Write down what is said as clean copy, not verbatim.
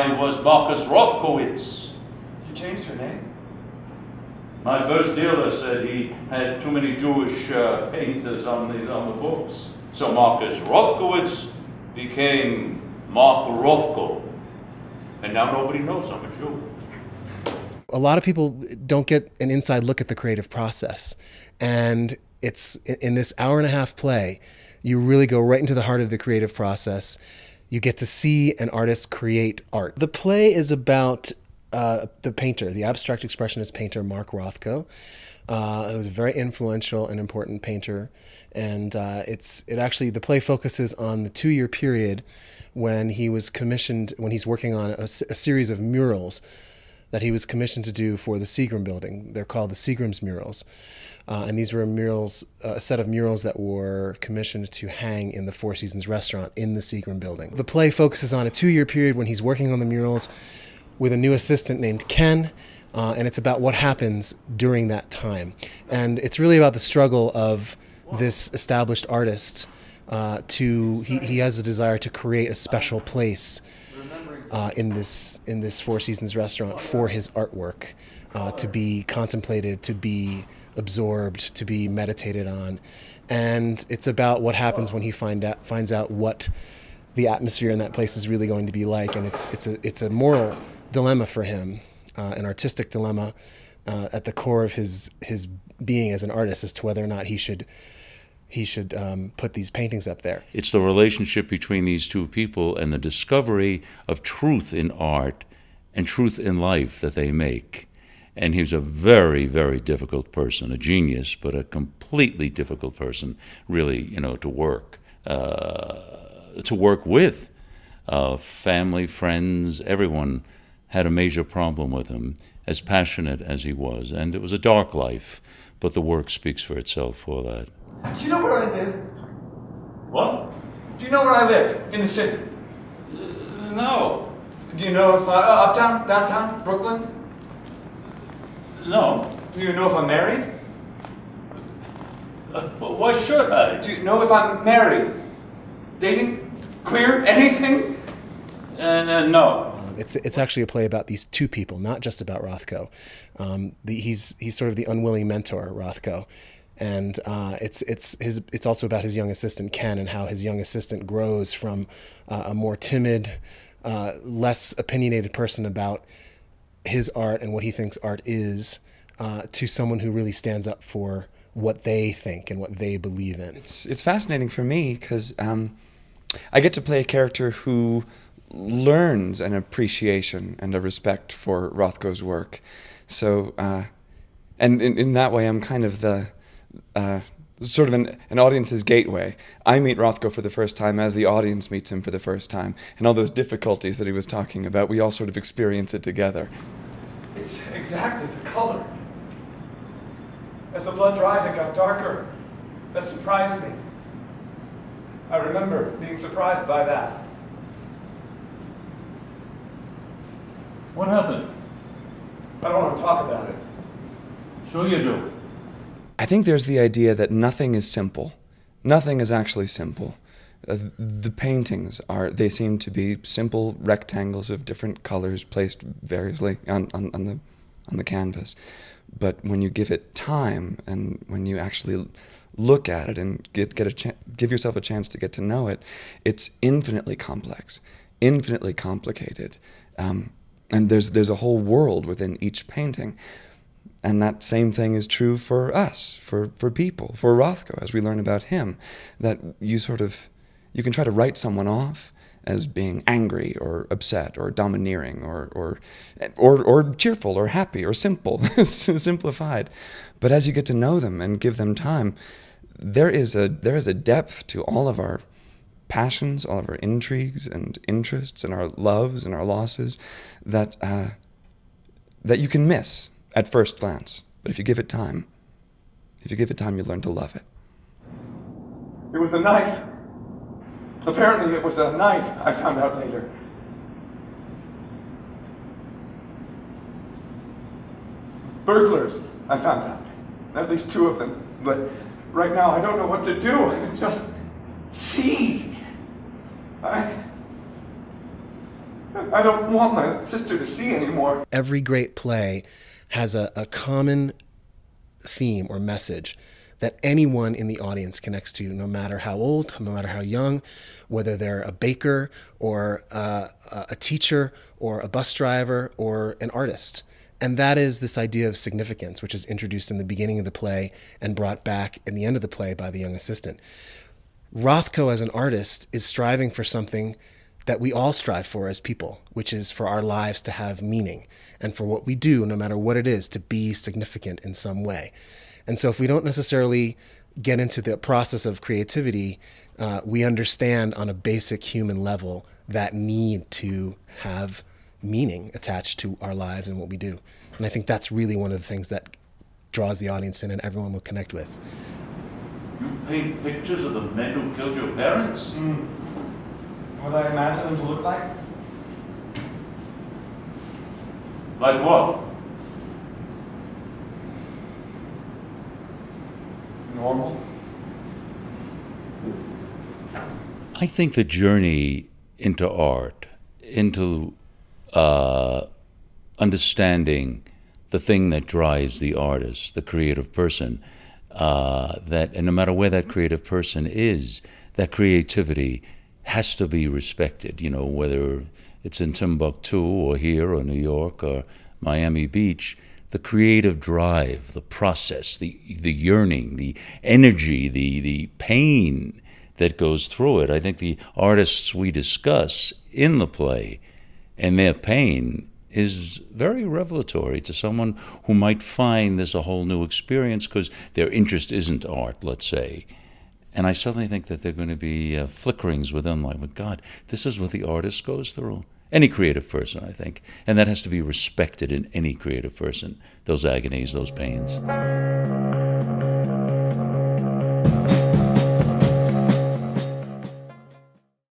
I was Marcus Rothkowitz. You changed your name? My first dealer said he had too many Jewish painters on the books. So Marcus Rothkowitz became Mark Rothko. And now nobody knows I'm a Jew. A lot of people don't get an inside look at the creative process. And it's in this hour-and-a-half play, you really go right into the heart of the creative process. You get to see an artist create art. The play is about the painter, the abstract expressionist painter Mark Rothko. He was a very influential and important painter. And the play focuses on the 2-year period when he was commissioned, when he's working on a series of murals that he was commissioned to do for the Seagram building. They're called the Seagram Murals. And these were murals, a set of murals that were commissioned to hang in the Four Seasons restaurant in the Seagram building. The play focuses on a 2-year period when he's working on the murals with a new assistant named Ken, and it's about what happens during that time. And it's really about the struggle of this established artist he has a desire to create a special place in this Four Seasons restaurant for his artwork, to be contemplated, to be absorbed, to be meditated on. And it's about what happens when he finds out what the atmosphere in that place is really going to be like. And it's a moral dilemma for him, an artistic dilemma at the core of his being as an artist, as to whether or not he should put these paintings up there. It's the relationship between these two people and the discovery of truth in art and truth in life that they make. And he was a very, very difficult person, a genius, but a completely difficult person, really, to work with. Family, friends, everyone had a major problem with him, as passionate as he was. And it was a dark life, but the work speaks for itself for that. Do you know where I live? What? Do you know where I live? In the city? No. Do you know if uptown, downtown, Brooklyn? No. Do you know if I'm married? Why should I? Do you know if I'm married? Dating? Queer? Anything? No. It's actually a play about these two people, not just about Rothko. He's sort of the unwilling mentor, Rothko. And it's also about his young assistant, Ken, and how his young assistant grows from a more timid, less opinionated person about his art and what he thinks art is, to someone who really stands up for what they think and what they believe in. It's fascinating for me because I get to play a character who learns an appreciation and a respect for Rothko's work. So, and in that way, I'm kind of the sort of an audience's gateway. I meet Rothko for the first time as the audience meets him for the first time. And all those difficulties that he was talking about, we all sort of experience it together. It's exactly the color. As the blood dried, it got darker. That surprised me. I remember being surprised by that. What happened? I don't want to talk about it. Sure you do. I think there's the idea that nothing is simple. Nothing is actually simple. The paintings they seem to be simple rectangles of different colors placed variously on the canvas. But when you give it time and when you actually look at it and give yourself a chance to get to know it, it's infinitely complex, infinitely complicated. And there's a whole world within each painting. And that same thing is true for us, for people, for Rothko, as we learn about him, that you can try to write someone off as being angry or upset or domineering or cheerful or happy or simple, simplified. But as you get to know them and give them time, there is a depth to all of our passions, all of our intrigues and interests and our loves and our losses that you can miss at first glance. But if you give it time, you learn to love it. It was a knife. Apparently it was a knife, I found out later. Burglars, I found out. At least 2 of them. But right now I don't know what to do. It's just see. I I don't want my sister to see anymore. Every great play has a common theme or message that anyone in the audience connects to, no matter how old, no matter how young, whether they're a baker or a teacher or a bus driver or an artist. And that is this idea of significance, which is introduced in the beginning of the play and brought back in the end of the play by the young assistant. Rothko, as an artist, is striving for something that we all strive for as people, which is for our lives to have meaning and for what we do, no matter what it is, to be significant in some way. And so if we don't necessarily get into the process of creativity, we understand on a basic human level that need to have meaning attached to our lives and what we do. And I think that's really one of the things that draws the audience in and everyone will connect with. You paint pictures of the men who killed your parents? What I imagine them to look like? Like what? Normal. I think the journey into art, into understanding the thing that drives the artist, the creative person, and no matter where that creative person is, that creativity has to be respected, whether it's in Timbuktu or here or New York or Miami Beach. The creative drive, the process, the yearning, the energy, the pain that goes through it. I think the artists we discuss in the play and their pain is very revelatory to someone who might find this a whole new experience because their interest isn't art, let's say. And I suddenly think that there are going to be flickerings within, like, God, this is what the artist goes through. Any creative person, I think. And that has to be respected in any creative person, those agonies, those pains.